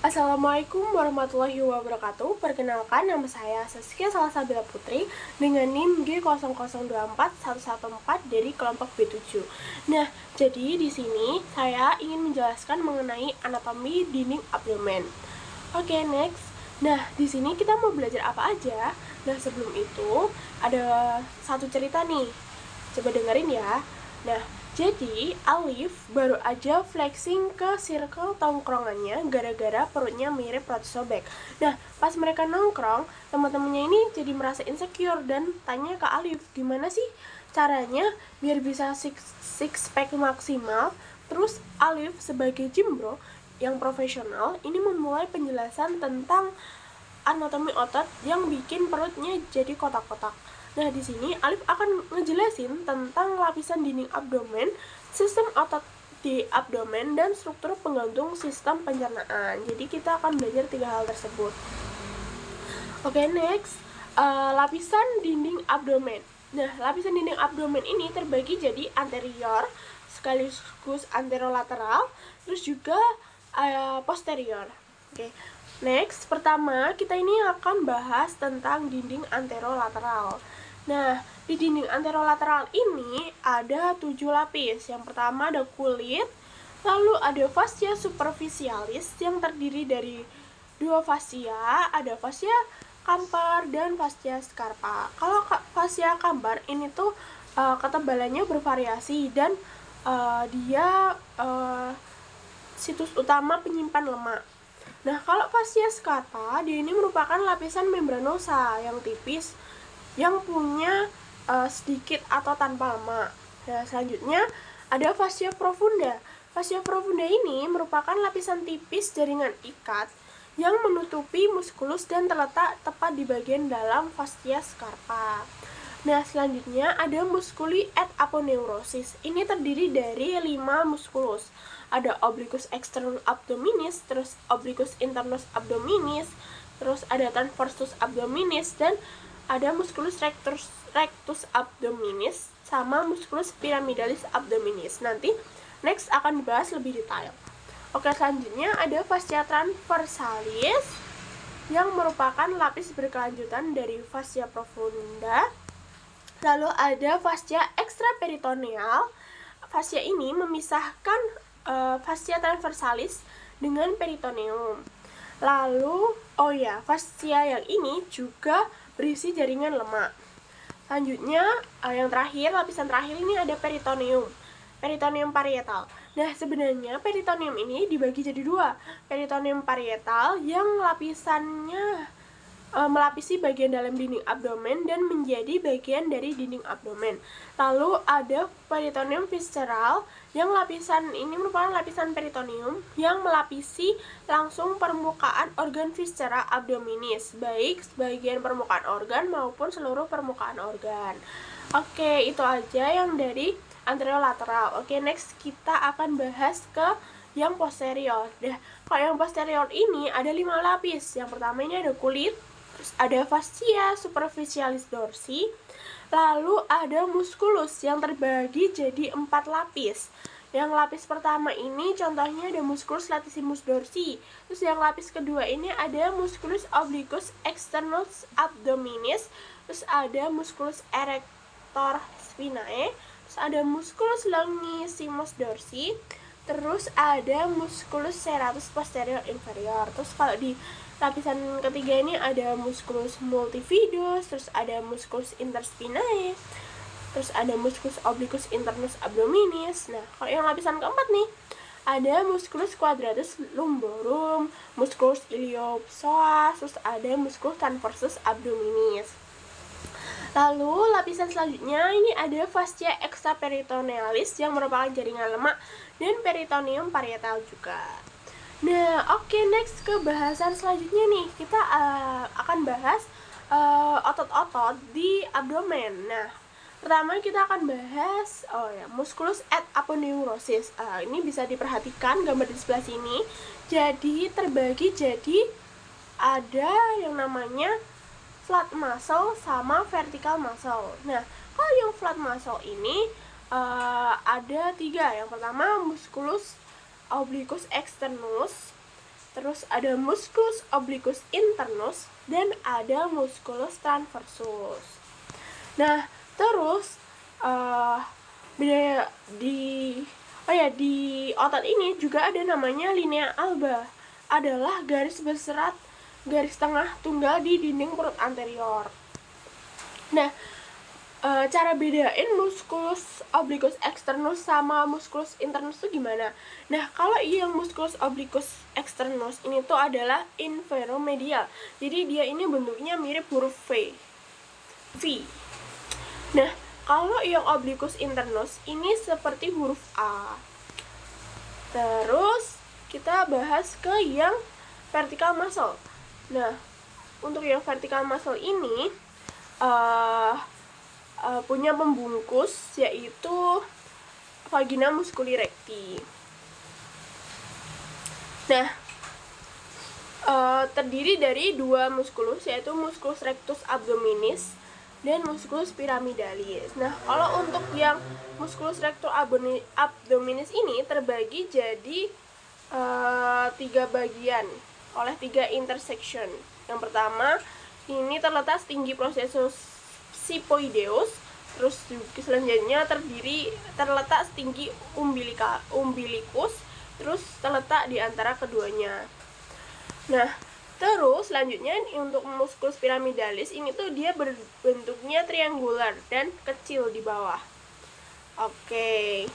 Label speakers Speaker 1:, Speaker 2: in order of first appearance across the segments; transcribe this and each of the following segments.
Speaker 1: Assalamualaikum warahmatullahi wabarakatuh. Perkenalkan, nama saya Saskia Salasabila Putri dengan NIM G0024114 dari kelompok B7. Nah, jadi di sini saya ingin menjelaskan mengenai anatomi dinding abdomen. Oke, next. Nah, di sini kita mau belajar apa aja? Nah, sebelum itu ada satu cerita nih. Coba dengerin ya. Nah, jadi Alif baru aja flexing ke circle tongkrongannya gara-gara perutnya mirip roti sobek. Nah, pas mereka nongkrong, teman-temannya ini jadi merasa insecure dan tanya ke Alif, gimana sih caranya biar bisa six pack maksimal? Terus Alif sebagai gym bro yang profesional ini memulai penjelasan tentang anatomi otot yang bikin perutnya jadi kotak-kotak. Nah, di sini Alif akan ngejelasin tentang lapisan dinding abdomen, sistem otot di abdomen, dan struktur penggantung sistem pencernaan. Jadi kita akan belajar 3 hal tersebut. Oke, next. Lapisan dinding abdomen. Nah, lapisan dinding abdomen ini terbagi jadi anterior, sekaligus anterolateral, terus juga posterior. Oke. Next, pertama kita ini akan bahas tentang dinding anterolateral. Nah, di dinding anterolateral ini ada 7 lapis. Yang pertama ada kulit, lalu ada fascia superficialis yang terdiri dari 2 fascia, ada fascia kambar dan fascia scarpa. Kalau fascia kambar ini tuh ketebalannya bervariasi dan dia situs utama penyimpan lemak. Nah, kalau fascia scarpa, dia ini merupakan lapisan membranosa yang tipis yang punya sedikit atau tanpa lemak. Nah, selanjutnya ada fascia profunda. Fascia profunda ini merupakan lapisan tipis jaringan ikat yang menutupi muskulus dan terletak tepat di bagian dalam fascia scarpa. Nah, selanjutnya ada musculi et aponeurosis. Ini terdiri dari 5 muskulus. Ada obliquus externus abdominis, terus obliquus internus abdominis, terus ada transversus abdominis, dan ada musculus rectus abdominis sama musculus pyramidalis abdominis. Nanti next akan dibahas lebih detail. Oke, selanjutnya ada fascia transversalis yang merupakan lapis berkelanjutan dari fascia profunda. Lalu ada fascia extraperitoneal. Fascia ini memisahkan fascia transversalis dengan peritoneum. Lalu, fascia yang ini juga berisi jaringan lemak. Selanjutnya, yang terakhir, lapisan terakhir ini ada peritoneum. Peritoneum parietal. Nah, sebenarnya peritoneum ini dibagi jadi 2. Peritoneum parietal yang lapisannya melapisi bagian dalam dinding abdomen dan menjadi bagian dari dinding abdomen. Lalu ada peritoneum visceral yang lapisan ini merupakan lapisan peritoneum yang melapisi langsung permukaan organ viscera abdominis, baik bagian permukaan organ maupun seluruh permukaan organ. Oke, itu aja yang dari anterolateral. Oke, next kita akan bahas ke yang posterior. Nah, kalau yang posterior ini ada 5 lapis. Yang pertama ini ada kulit, terus ada fascia superficialis dorsi, lalu ada musculus yang terbagi jadi 4 lapis. Yang lapis pertama ini contohnya ada musculus latissimus dorsi. Terus yang lapis kedua ini ada musculus obliquus externus abdominis. Terus ada musculus erector spinae. Terus ada musculus longissimus dorsi. Terus ada musculus serratus posterior inferior. Terus kalau di lapisan ketiga ini ada musculus multifidus, terus ada musculus interspinae, terus ada musculus obliquus internus abdominis. Nah, kalau yang lapisan keempat nih, ada musculus quadratus lumborum, musculus iliopsoas, terus ada musculus transversus abdominis. Lalu lapisan selanjutnya ini ada fascia extraperitonealis yang merupakan jaringan lemak dan peritoneum parietal juga. Nah, oke, next ke bahasan selanjutnya nih. Kita akan bahas otot-otot di abdomen. Nah, pertama kita akan bahas musculus et aponeurosis. Ini bisa diperhatikan gambar di sebelah sini. Jadi terbagi jadi ada yang namanya flat muscle sama vertical muscle. Nah, kalau yang flat muscle ini ada 3. Yang pertama musculus obliquus externus, terus ada musculus obliquus internus, dan ada musculus transversus. Nah, terus di otot ini juga ada namanya linea alba, adalah garis berserat garis tengah tunggal di dinding perut anterior. Nah, cara bedain musculus obliquus externus sama musculus internus itu gimana? Nah, kalau yang musculus obliquus externus ini tuh adalah inferomedial. Jadi dia ini bentuknya mirip huruf V. Nah, kalau yang obliquus internus ini seperti huruf A. Terus kita bahas ke yang vertical muscle. Nah, untuk yang vertical muscle ini punya pembungkus, yaitu vagina musculi recti. Nah, terdiri dari dua musculus, yaitu musculus rectus abdominis dan musculus pyramidalis. Nah, kalau untuk yang musculus rectus abdominis ini terbagi jadi 3 bagian oleh 3 intersection. Yang pertama, ini terletak tinggi processus sipoideus, terus selanjutnya terletak tinggi umbilicus, terus terletak di antara keduanya. Nah, terus selanjutnya untuk musculus pyramidalis ini tuh dia berbentuknya triangular dan kecil di bawah. Oke.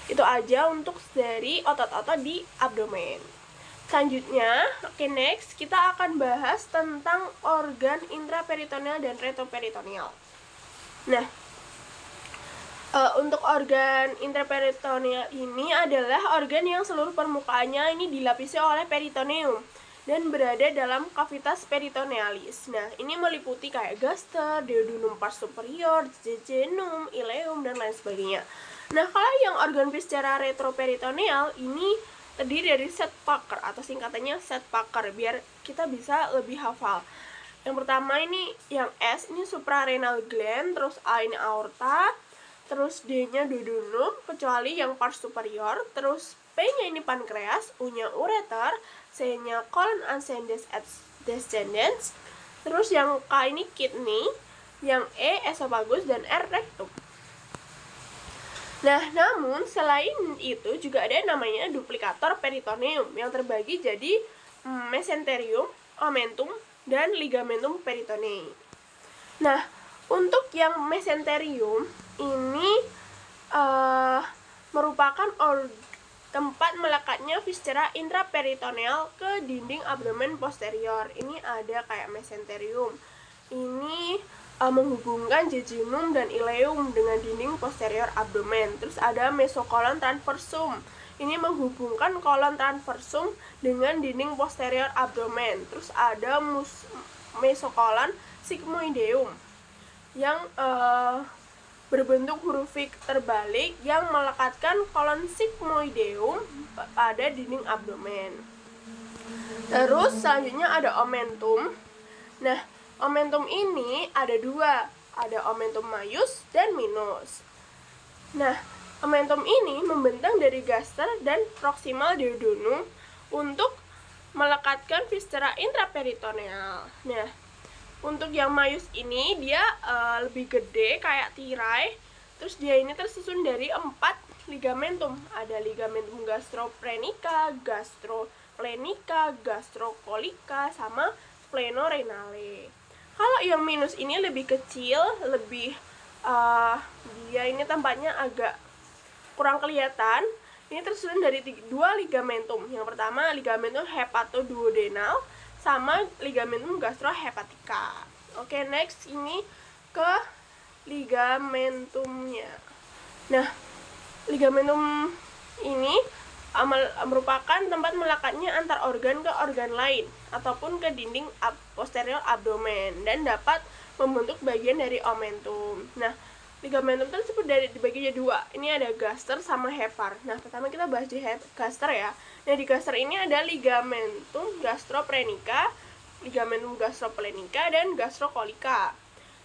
Speaker 1: Itu aja untuk dari otot-otot di abdomen. Selanjutnya, next kita akan bahas tentang organ intraperitoneal dan retroperitoneal. Nah, untuk organ intraperitoneal ini adalah organ yang seluruh permukaannya ini dilapisi oleh peritoneum dan berada dalam kavitas peritonealis. Nah, ini meliputi kayak gaster, duodenum pars superior, jejunum, ileum, dan lain sebagainya. Nah, kalau yang organ secara retroperitoneal ini terdiri dari Sedgwicker atau singkatannya Sedgwicker, biar kita bisa lebih hafal. Yang pertama ini yang S ini suprarenal gland, terus A ini aorta, terus D-nya duodenum kecuali yang pars superior, terus P-nya ini pankreas, U-nya ureter, C-nya colon ascendens et descendens, terus yang K ini kidney, yang E esophagus, dan R rectum. Nah, namun selain itu juga ada namanya duplikator peritoneum yang terbagi jadi mesenterium, omentum, dan ligamentum peritonei. Nah, untuk yang mesenterium ini merupakan tempat melekatnya viscera intraperitoneal ke dinding abdomen posterior. Ini ada kayak mesenterium. Ini menghubungkan jejunum dan ileum dengan dinding posterior abdomen. Terus ada mesokolon transversum. Ini menghubungkan kolon transversum dengan dinding posterior abdomen. Terus ada mesokolon sigmoideum yang berbentuk huruf V terbalik yang melekatkan kolon sigmoideum pada dinding abdomen. Terus selanjutnya ada omentum. Nah, omentum ini ada dua, ada omentum maius dan minus. Nah, omentum ini membentang dari gaster dan proximal duodenum untuk melekatkan viscera intraperitoneal. Nah, untuk yang maius ini dia lebih gede kayak tirai. Terus dia ini tersusun dari 4 ligamentum. Ada ligamentum gastroprenica, gastroplenica, gastrocolika, sama splenorenale. Kalau yang minus ini lebih kecil, lebih dia ini tampaknya agak kurang kelihatan. Ini tersusun dari 2 ligamentum. Yang pertama ligamentum hepatoduodenal sama ligamentum gastrohepatica. Oke, next ini ke ligamentumnya. Nah, ligamentum ini merupakan tempat melekatnya antar organ ke organ lain ataupun ke dinding posterior abdomen dan dapat membentuk bagian dari omentum. Nah, ligamentum tersebut dibagi jadi 2. Ini ada gaster sama hepar. Nah, pertama kita bahas di gaster ya. Nah, di gaster ini ada ligamentum gastroprenica, ligamentum gastroplenica, dan gastrocolika.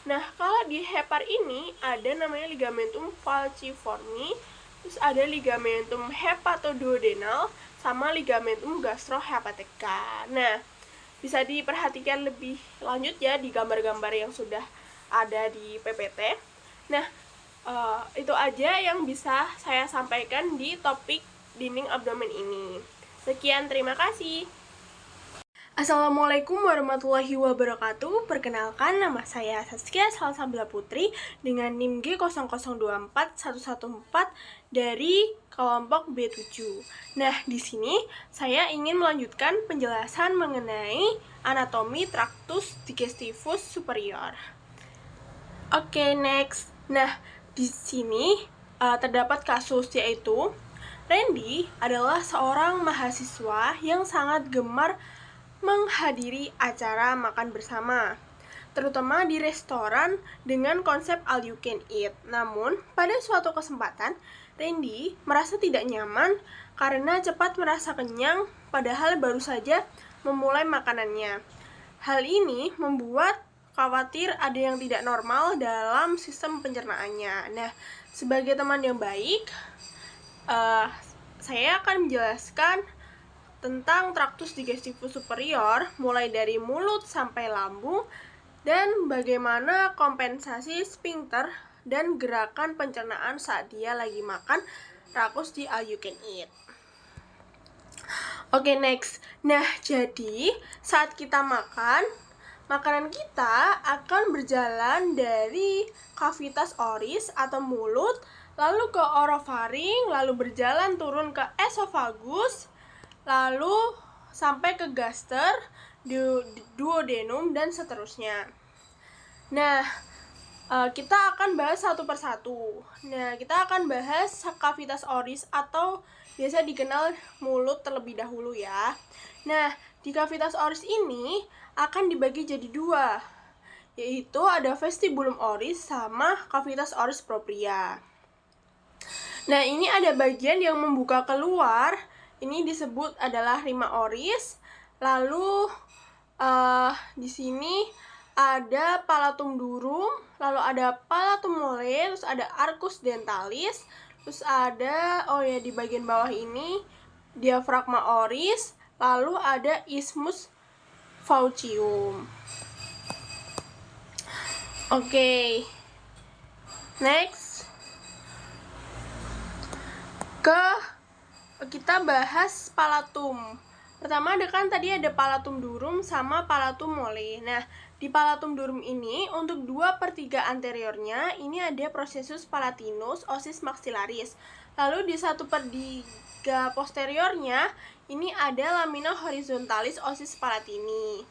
Speaker 1: Nah, kalau di hepar ini ada namanya ligamentum falciformi, terus ada ligamentum hepatoduodenal, sama ligamentum gastrohepatica. Nah, bisa diperhatikan lebih lanjut ya di gambar-gambar yang sudah ada di PPT. Nah, itu aja yang bisa saya sampaikan di topik dinding abdomen ini. Sekian, terima kasih. Assalamualaikum warahmatullahi wabarakatuh. Perkenalkan, nama saya Saskia Salsabila Putri dengan NIM G0024114 dari kelompok B7. Nah, di sini saya ingin melanjutkan penjelasan mengenai anatomi traktus digestivus superior. Oke, next. Nah, di sini terdapat kasus, yaitu Randy adalah seorang mahasiswa yang sangat gemar menghadiri acara makan bersama, terutama di restoran dengan konsep all you can eat. Namun, pada suatu kesempatan, Randy merasa tidak nyaman karena cepat merasa kenyang padahal baru saja memulai makanannya. Hal ini membuat khawatir ada yang tidak normal dalam sistem pencernaannya. Nah, sebagai teman yang baik, saya akan menjelaskan tentang traktus digestivus superior, mulai dari mulut sampai lambung, dan bagaimana kompensasi sphincter dan gerakan pencernaan saat dia lagi makan rakus di all you can eat. Oke, next. Nah, jadi saat kita makan, makanan kita akan berjalan dari kavitas oris atau mulut, lalu ke orofaring, lalu berjalan turun ke esofagus, lalu sampai ke gaster, duodenum, dan seterusnya. Nah, kita akan bahas satu persatu. Nah, kita akan bahas kavitas oris atau biasa dikenal mulut terlebih dahulu ya. Nah, di kavitas oris ini akan dibagi jadi dua, yaitu ada vestibulum oris sama kavitas oris propria. Nah, ini ada bagian yang membuka keluar. Ini disebut adalah rima oris. Lalu di sini ada palatum durum, lalu ada palatum mole, terus ada arcus dentalis, terus ada di bagian bawah ini diafragma oris, lalu ada isthmus faucium. Oke. Next. Kita bahas palatum. Pertama tadi ada palatum durum sama palatum mole. Nah, di palatum durum ini untuk 2/3 anteriornya ini ada processus palatinus osis maxillaris. Lalu di 1/3 posteriornya ini ada lamina horizontalis osis palatini.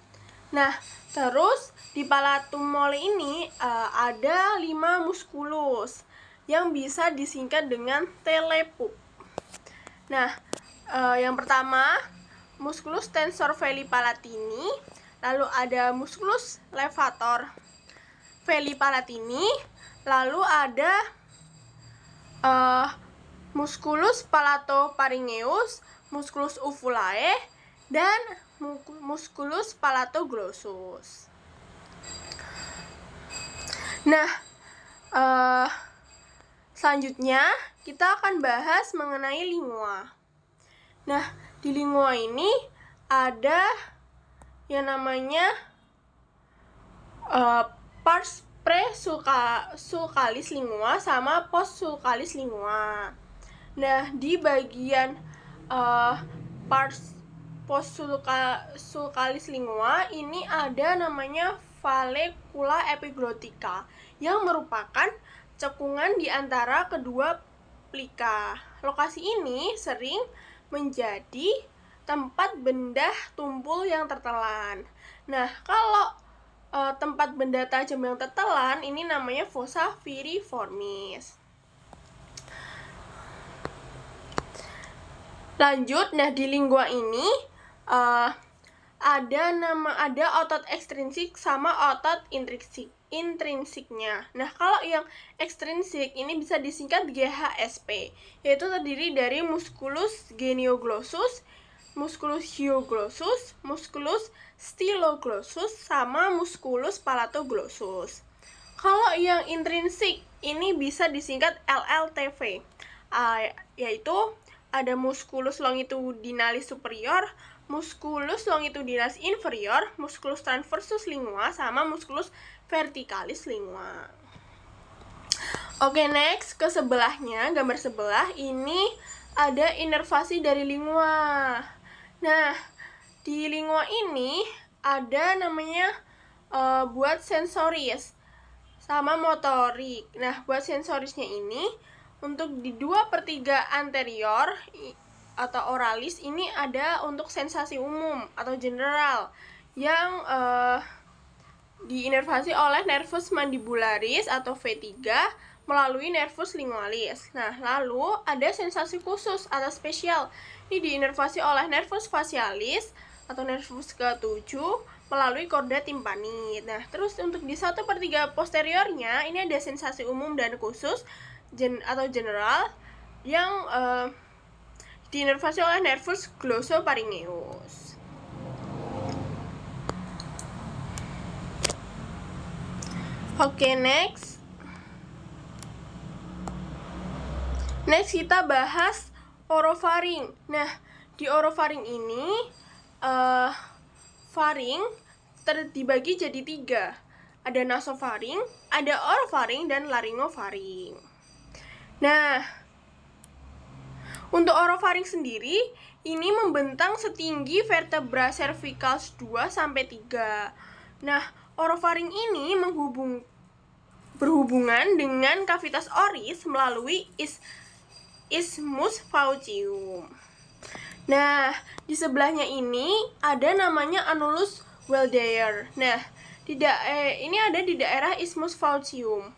Speaker 1: Nah, terus di palatum mole ini ada 5 musculus yang bisa disingkat dengan telepup. Nah, yang pertama musculus tensor veli palatini, lalu ada musculus levator veli palatini, lalu ada musculus palatopharyngeus, musculus uvulae, dan musculus palatoglossus. Nah, selanjutnya kita akan bahas mengenai lingua. Nah, di lingua ini ada yang namanya pars presulcalis lingua sama postsulcalis lingua. Nah, di bagian pars postsulcalis lingua ini ada namanya vallecula epiglotica yang merupakan cekungan di antara kedua plika. Lokasi ini sering menjadi tempat benda tumpul yang tertelan. Nah, kalau tempat benda tajam yang tertelan ini namanya fossa viriformis. Lanjut, nah di lingua ini ada otot ekstrinsik sama otot intrinsiknya. Nah, kalau yang ekstrinsik ini bisa disingkat GHSP, yaitu terdiri dari musculus genioglossus, musculus hyoglossus, musculus styloglossus, sama musculus palatoglossus. Kalau yang intrinsik ini bisa disingkat LLTV, yaitu ada musculus longitudinalis superior, musculus longitudinalis inferior, musculus transversus lingua, sama musculus verticalis lingua. Oke, next ke sebelahnya, gambar sebelah ini ada inervasi dari lingua. Nah, di lingua ini ada namanya buat sensoris sama motorik. Nah, buat sensorisnya ini untuk di 2/3 anterior atau oralis ini ada untuk sensasi umum atau general yang diinervasi oleh nervus mandibularis atau V3 melalui nervus lingualis. Nah, lalu ada sensasi khusus atau spesial. Ini diinervasi oleh nervus facialis atau nervus ke-7 melalui korda timpani. Nah, terus untuk di 1/3 posteriornya ini ada sensasi umum dan khusus atau general yang diinervasi oleh nervus glossopharyngeus. Oke, next kita bahas orofaring. Nah, di orofaring ini faring dibagi jadi 3. Ada nasofaring, ada orofaring, dan laryngofaring. Nah, untuk orofaring sendiri ini membentang setinggi vertebra cervicals 2-3. Nah, orofaring ini berhubungan dengan kavitas oris melalui isthmus faucium. Nah, di sebelahnya ini ada namanya annulus Wilder. Nah, ini ada di daerah isthmus faucium.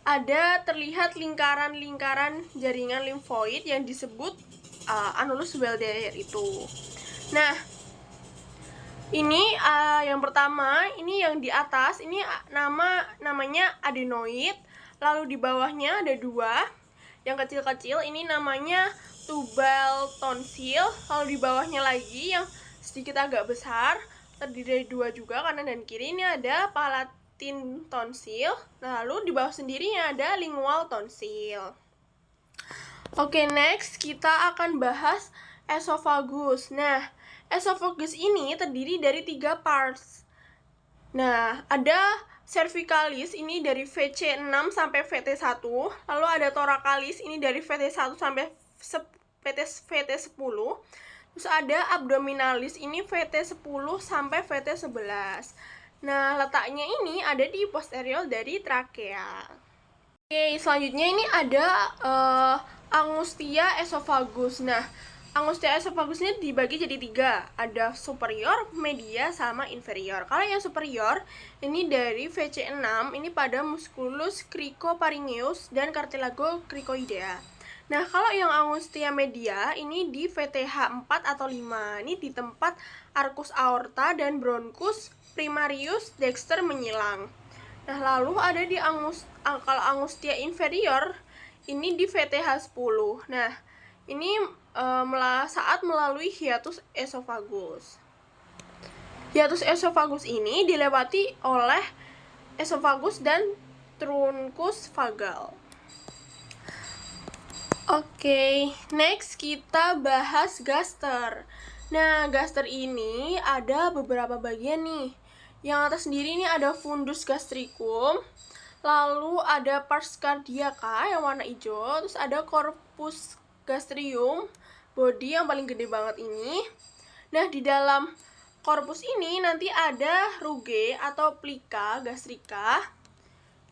Speaker 1: Ada terlihat lingkaran-lingkaran jaringan limfoid yang disebut annulus Wilder itu. Nah, ini yang pertama, ini yang di atas, ini namanya adenoid. Lalu di bawahnya ada 2. Yang kecil-kecil ini namanya tubal tonsil. Lalu di bawahnya lagi yang sedikit agak besar, terdiri dari 2 juga, kanan dan kiri. Ini ada palatin tonsil. Lalu di bawah sendirinya ada lingual tonsil. Oke, next kita akan bahas esophagus. Nah, esophagus ini terdiri dari 3 parts. Nah, ada cervicalis ini dari VC6 sampai VT1, lalu ada thoracalis ini dari VT1 sampai VT10, terus ada abdominalis ini VT10 sampai VT11. Nah, letaknya ini ada di posterior dari trakea. Oke, selanjutnya ini ada angustia esophagus. Nah, angustia esophagus ini dibagi jadi 3. Ada superior, media, sama inferior. Kalau yang superior ini dari VC6 ini pada musculus cricopharyngeus dan cartilago cricoidea. Nah, kalau yang angustia media ini di VTH4 atau 5. Ini di tempat arcus aorta dan bronchus primarius dexter menyilang. Nah, lalu ada di kalau angustia inferior ini di VTH10. Nah, ini saat melalui hiatus esophagus. Hiatus esophagus ini dilewati oleh esophagus dan truncus vagal. Oke, next kita bahas gaster. Nah, gaster ini ada beberapa bagian nih. Yang atas sendiri ini ada fundus gastricum, lalu ada pars cardiaca yang warna hijau, terus ada corpus gastrium, body yang paling gede banget ini. Nah, di dalam korpus ini nanti ada rugae atau plica gastrica.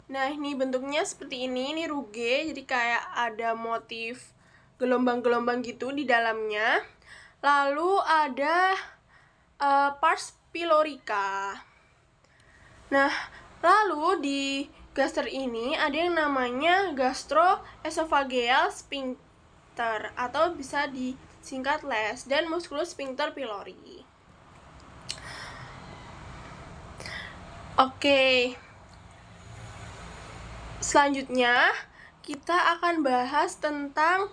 Speaker 1: Nah, ini bentuknya seperti ini rugae, jadi kayak ada motif gelombang-gelombang gitu di dalamnya. Lalu ada pars pylorica. Nah, lalu di gaster ini ada yang namanya gastroesophageal sphincter atau bisa disingkat LES dan musculus sphincter pylori. Oke. Selanjutnya kita akan bahas tentang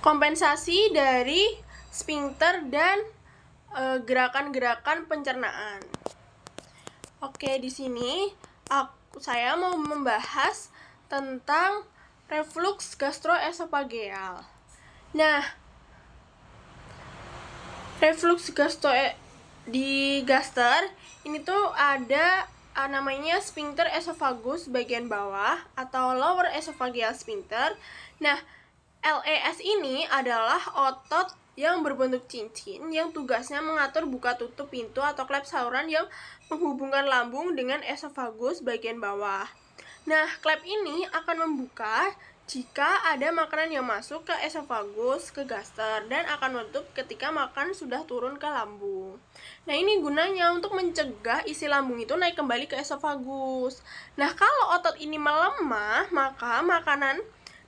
Speaker 1: kompensasi dari sphincter dan gerakan-gerakan pencernaan. Oke, di sini saya mau membahas tentang reflux gastroesophageal. Nah, reflux di gaster ini tuh ada namanya sphincter esophagus bagian bawah atau lower esophageal sphincter. Nah, LES ini adalah otot yang berbentuk cincin yang tugasnya mengatur buka tutup pintu atau klep saluran yang menghubungkan lambung dengan esofagus bagian bawah. Nah, klep ini akan membuka jika ada makanan yang masuk ke esofagus, ke gaster, dan akan menutup ketika makan sudah turun ke lambung. Nah, ini gunanya untuk mencegah isi lambung itu naik kembali ke esofagus. Nah, kalau otot ini melemah, maka makanan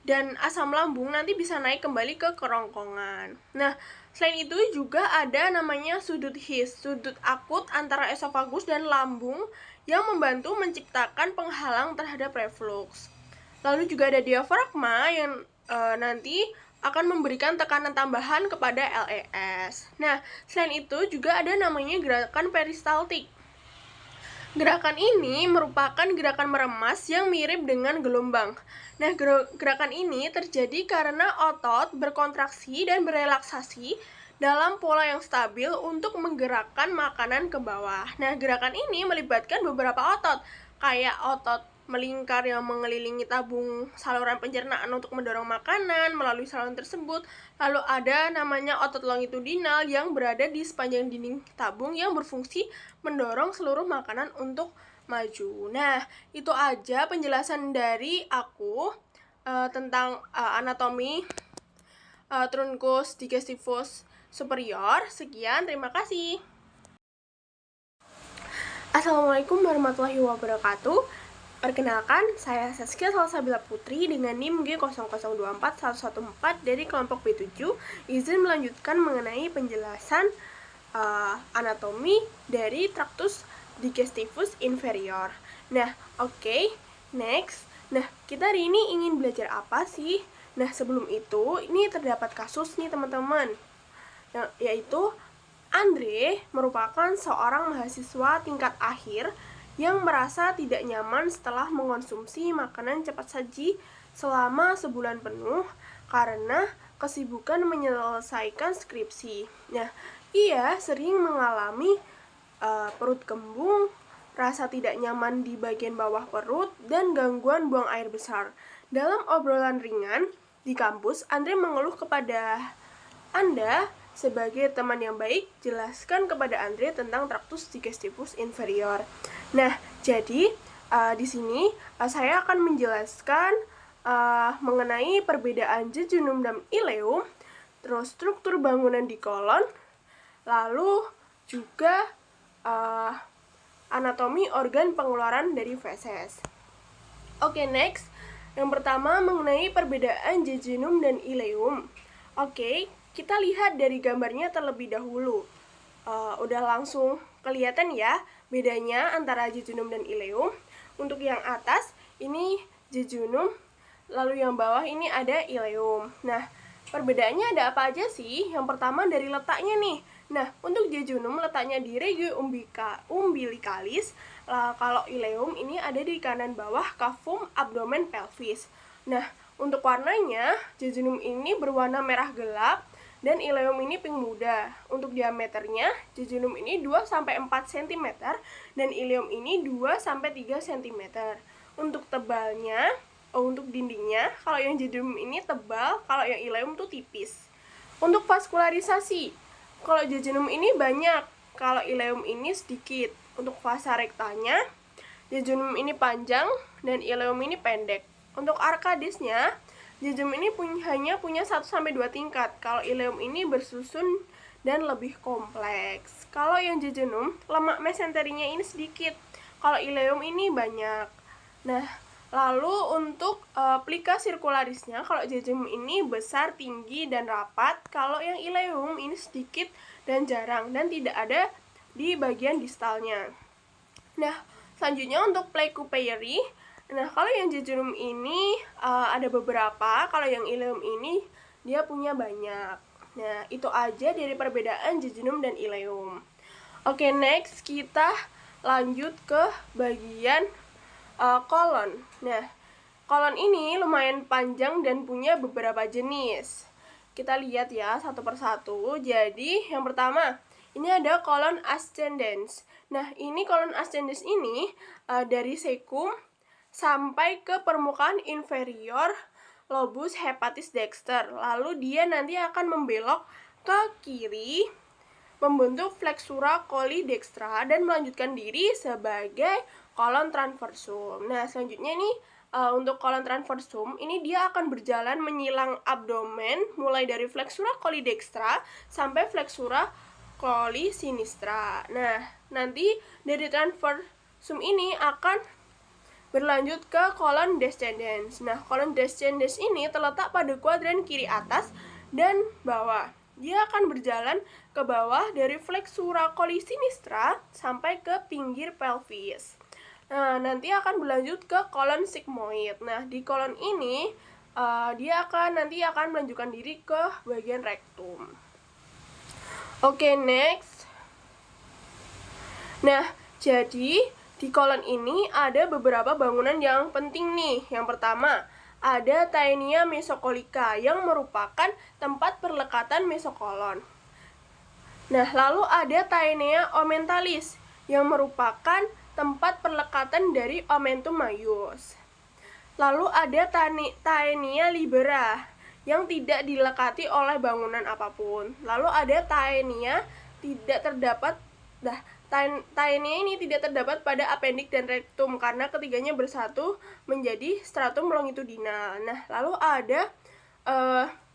Speaker 1: dan asam lambung nanti bisa naik kembali ke kerongkongan. Nah, selain itu juga ada namanya sudut His, sudut akut antara esofagus dan lambung yang membantu menciptakan penghalang terhadap reflux. Lalu juga ada diafragma yang nanti akan memberikan tekanan tambahan kepada LES. Nah, selain itu juga ada namanya gerakan peristaltik. Gerakan ini merupakan gerakan meremas yang mirip dengan gelombang. Nah, gerakan ini terjadi karena otot berkontraksi dan berelaksasi dalam pola yang stabil untuk menggerakkan makanan ke bawah. Nah, gerakan ini melibatkan beberapa otot, kayak otot melingkar yang mengelilingi tabung saluran pencernaan untuk mendorong makanan melalui saluran tersebut. Lalu ada namanya otot longitudinal yang berada di sepanjang dinding tabung yang berfungsi mendorong seluruh makanan untuk maju. Nah, itu aja penjelasan dari aku tentang anatomi truncus digestivus superior. Sekian, terima kasih. Assalamualaikum warahmatullahi wabarakatuh. Perkenalkan, saya Saskia Salsabila Putri dengan NIM G0024114 dari kelompok B7, izin melanjutkan mengenai penjelasan anatomi dari tractus digestivus inferior. Nah, oke, next. Nah, kita hari ini ingin belajar apa sih? Nah, sebelum itu, ini terdapat kasus nih teman-teman, yaitu Andre merupakan seorang mahasiswa tingkat akhir yang merasa tidak nyaman setelah mengonsumsi makanan cepat saji selama sebulan penuh karena kesibukan menyelesaikan skripsi. Nah, ia sering mengalami perut kembung, rasa tidak nyaman di bagian bawah perut, dan gangguan buang air besar. Dalam obrolan ringan di kampus, Andre mengeluh kepada Anda sebagai teman yang baik, jelaskan kepada Andre tentang tractus digestivus inferior. Nah, jadi di sini saya akan menjelaskan mengenai perbedaan jejunum dan ileum, terus struktur bangunan di kolon, lalu juga anatomi organ pengeluaran dari feses. Oke, next. Yang pertama mengenai perbedaan jejunum dan ileum. Oke, kita lihat dari gambarnya terlebih dahulu. Udah langsung kelihatan ya bedanya antara jejunum dan ileum. Untuk yang atas ini jejunum, lalu yang bawah ini ada ileum. Nah, perbedaannya ada apa aja sih? Yang pertama dari letaknya nih. Nah, untuk jejunum letaknya di regio umbilicalis, kalau ileum ini ada di kanan bawah cavum abdomen pelvis. Nah, untuk warnanya, jejunum ini berwarna merah gelap dan ileum ini pink muda. Untuk diameternya, jejunum ini 2-4 cm dan ileum ini 2-3 cm. Untuk tebalnya, untuk dindingnya, kalau yang jejunum ini tebal, kalau yang ileum tuh tipis. Untuk vaskularisasi, kalau jejunum ini banyak, kalau ileum ini sedikit. Untuk vasa rektanya, jejunum ini panjang dan ileum ini pendek. Untuk arkadisnya, jejunum ini hanya punya 1-2 tingkat. Kalau ileum ini bersusun dan lebih kompleks. Kalau yang jejunum, lemak mesenterinya ini sedikit. Kalau ileum ini banyak. Nah, lalu untuk plika sirkularisnya, kalau jejunum ini besar, tinggi, dan rapat. Kalau yang ileum ini sedikit dan jarang dan tidak ada di bagian distalnya. Nah, selanjutnya untuk Plecopeyeri. Nah, kalau yang jejunum ini ada beberapa, kalau yang ileum ini dia punya banyak. Nah, itu aja dari perbedaan jejunum dan ileum. Oke, next kita lanjut ke bagian kolon. Nah, kolon ini lumayan panjang dan punya beberapa jenis. Kita lihat ya satu persatu. Jadi yang pertama, ini ada kolon ascendens. Nah, ini kolon ascendens ini dari cecum sampai ke permukaan inferior lobus hepatis dexter. Lalu dia nanti akan membelok ke kiri membentuk flexura coli dextra dan melanjutkan diri sebagai kolon transversum. Nah, selanjutnya nih untuk kolon transversum ini dia akan berjalan menyilang abdomen mulai dari flexura coli dextra sampai flexura coli sinistra. Nah, nanti dari transversum ini akan berlanjut ke kolon descendens. Nah, kolon descendens ini terletak pada kuadran kiri atas dan bawah. Dia akan berjalan ke bawah dari flexura coli sinistra sampai ke pinggir pelvis. Nah, nanti akan berlanjut ke kolon sigmoid. Nah, di kolon ini dia nanti akan melanjutkan diri ke bagian rektum. Oke, next. Nah, jadi di kolon ini ada beberapa bangunan yang penting nih. Yang pertama, ada taenia mesocolica yang merupakan tempat perlekatan mesokolon. Nah, lalu ada taenia ommentalis yang merupakan tempat perlekatan dari omentum maius. Lalu ada taenia libera yang tidak dilekati oleh bangunan apapun. Lalu ada taenia tidak terdapat taenia ini tidak terdapat pada apendik dan rektum karena ketiganya bersatu menjadi stratum longitudinal. Nah, lalu ada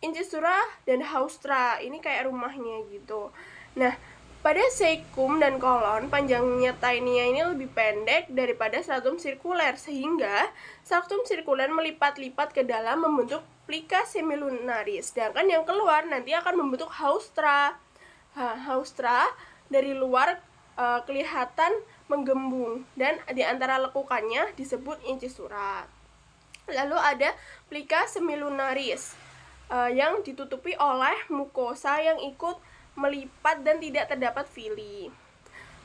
Speaker 1: incisura dan haustra. Ini kayak rumahnya gitu. Nah, pada cecum dan kolon, panjangnya taenia ini lebih pendek daripada stratum sirkuler, sehingga stratum sirkuler melipat-lipat ke dalam membentuk plica semilunaris, sedangkan yang keluar nanti akan membentuk haustra. Haustra dari luar kelihatan menggembung, dan di antara lekukannya disebut incisura. Lalu ada plica semilunaris yang ditutupi oleh mukosa yang ikut melipat dan tidak terdapat fili.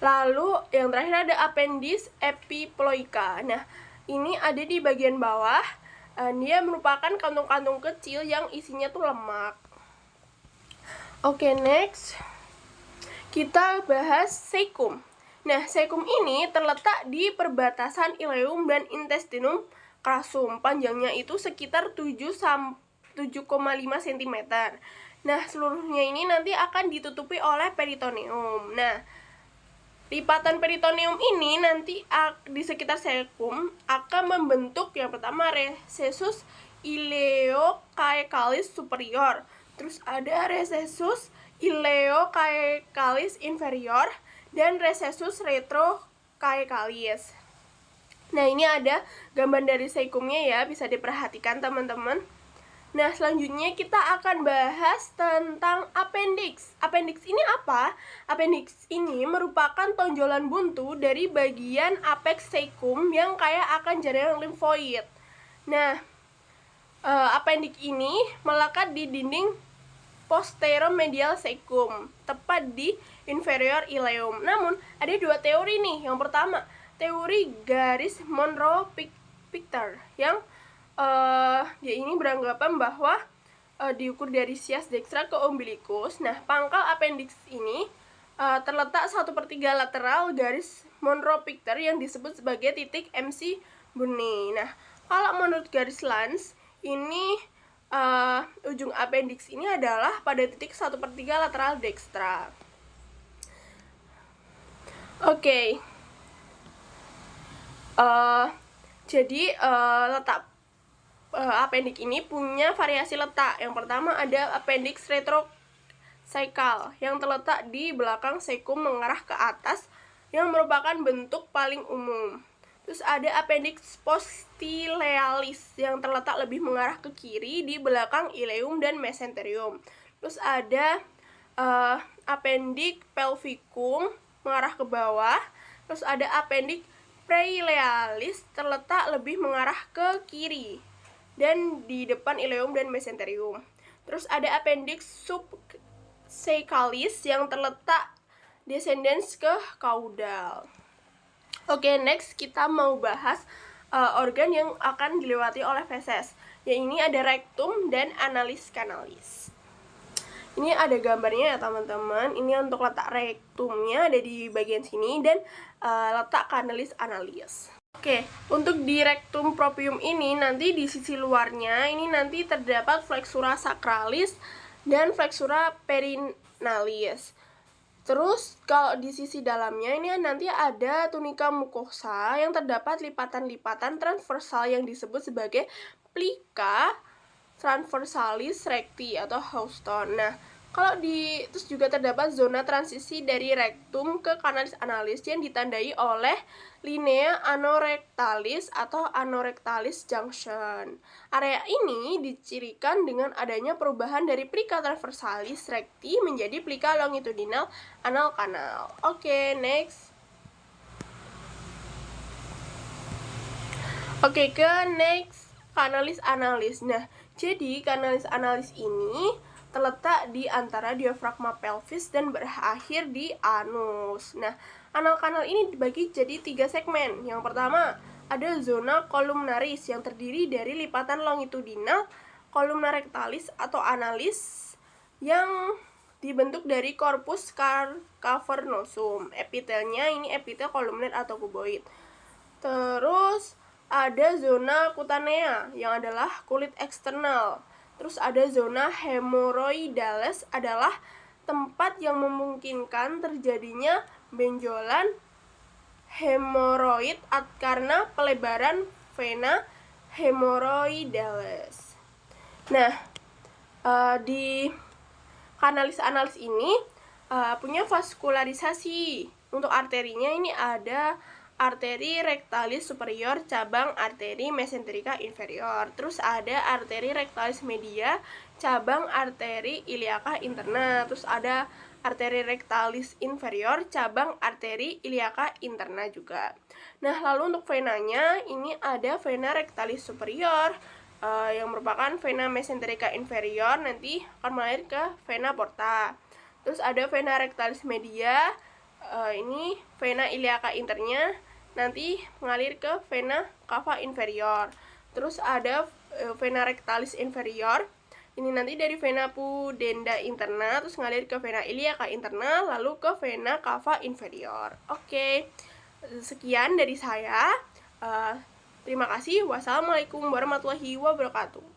Speaker 1: Lalu yang terakhir ada appendix epiploica. Nah, ini ada di bagian bawah. Dia merupakan kantung-kantung kecil yang isinya tuh lemak. Oke, next. Kita bahas cecum. Nah, cecum ini terletak di perbatasan ileum dan intestinum crassum. Panjangnya itu sekitar 7,5 cm. Nah, seluruhnya ini nanti akan ditutupi oleh peritoneum. Nah, lipatan peritoneum ini nanti di sekitar cecum akan membentuk yang pertama recessus ileocaecalis superior. Terus ada recessus ileocaecalis inferior dan recessus retrocaecalis. Nah, ini ada gambar dari cecumnya ya, bisa diperhatikan teman-teman. Nah, selanjutnya kita akan bahas tentang appendix. Appendix ini apa? Appendix ini merupakan tonjolan buntu dari bagian apex cecum yang kayak akan jaringan limfoid. Nah, appendix ini melekat di dinding posteromedial cecum, tepat di inferior ileum. Namun, ada dua teori nih. Yang pertama, teori garis Monro-Picter yang dia ini beranggapan bahwa diukur dari sias dextra ke umbilicus. Nah, pangkal appendix ini terletak 1/3 lateral garis Monro-Picter yang disebut sebagai titik MC Burney. Nah, kalau menurut garis Lanz, ini ujung appendix ini adalah pada titik 1/3 lateral dextra. Oke. Jadi letak appendix ini punya variasi letak. Yang pertama ada appendix retrocaecal yang terletak di belakang cecum mengarah ke atas yang merupakan bentuk paling umum. Terus ada appendix postilealis yang terletak lebih mengarah ke kiri di belakang ileum dan mesenterium. Terus ada appendix pelvicum mengarah ke bawah. Terus ada appendix preilealis terletak lebih mengarah ke kiri dan di depan ileum dan mesenterium. Terus ada appendix subcaecalis yang terletak descendens ke caudal. Oke, next kita mau bahas organ yang akan dilewati oleh feses. Ya, ini ada rektum dan analis kanalis. Ini ada gambarnya ya teman-teman. Ini untuk letak rektumnya ada di bagian sini dan letak kanalis analis. Oke, untuk di rektum proprium ini nanti di sisi luarnya ini nanti terdapat flexura sacralis dan flexura perinalis. Terus kalau di sisi dalamnya ini nanti ada tunica mucosa yang terdapat lipatan-lipatan transversal yang disebut sebagai plica transversalis recti atau Houston. Nah, kalau terus juga terdapat zona transisi dari rektum ke kanalis analis yang ditandai oleh linea anorectalis atau anorectalis junction. Area ini dicirikan dengan adanya perubahan dari plica transversalis recti menjadi plica longitudinal anal kanal. Oke, next. Oke, ke next kanalis analis. Nah, jadi kanalis analis ini terletak di antara diafragma pelvis dan berakhir di anus. Nah, anal kanal ini dibagi jadi 3 segmen. Yang pertama, ada zona columnaris yang terdiri dari lipatan longitudinal columna rectalis atau analis yang dibentuk dari corpus cavernosum. Epitelnya ini epitel kolumner atau kuboid. Terus ada zona cutanea yang adalah kulit eksternal. Terus ada zona hemoroidales adalah tempat yang memungkinkan terjadinya benjolan hemoroid karena pelebaran vena hemoroidales. Nah, di kanalis analis ini punya vaskularisasi. Untuk arterinya ini ada arteri rectalis superior cabang arteri mesenterica inferior. Terus ada arteri rectalis media cabang arteri iliaca interna. Terus ada arteri rectalis inferior cabang arteri iliaca interna juga. Nah, lalu untuk venanya ini ada vena rectalis superior yang merupakan vena mesenterica inferior nanti akan mengalir ke vena porta. Terus ada vena rectalis media, ini vena iliaca internya nanti mengalir ke vena cava inferior. Terus ada vena rectalis inferior, ini nanti dari vena pudenda interna terus mengalir ke vena iliaca interna lalu ke vena cava inferior. Oke, sekian dari saya. Terima kasih. Wassalamualaikum warahmatullahi wabarakatuh.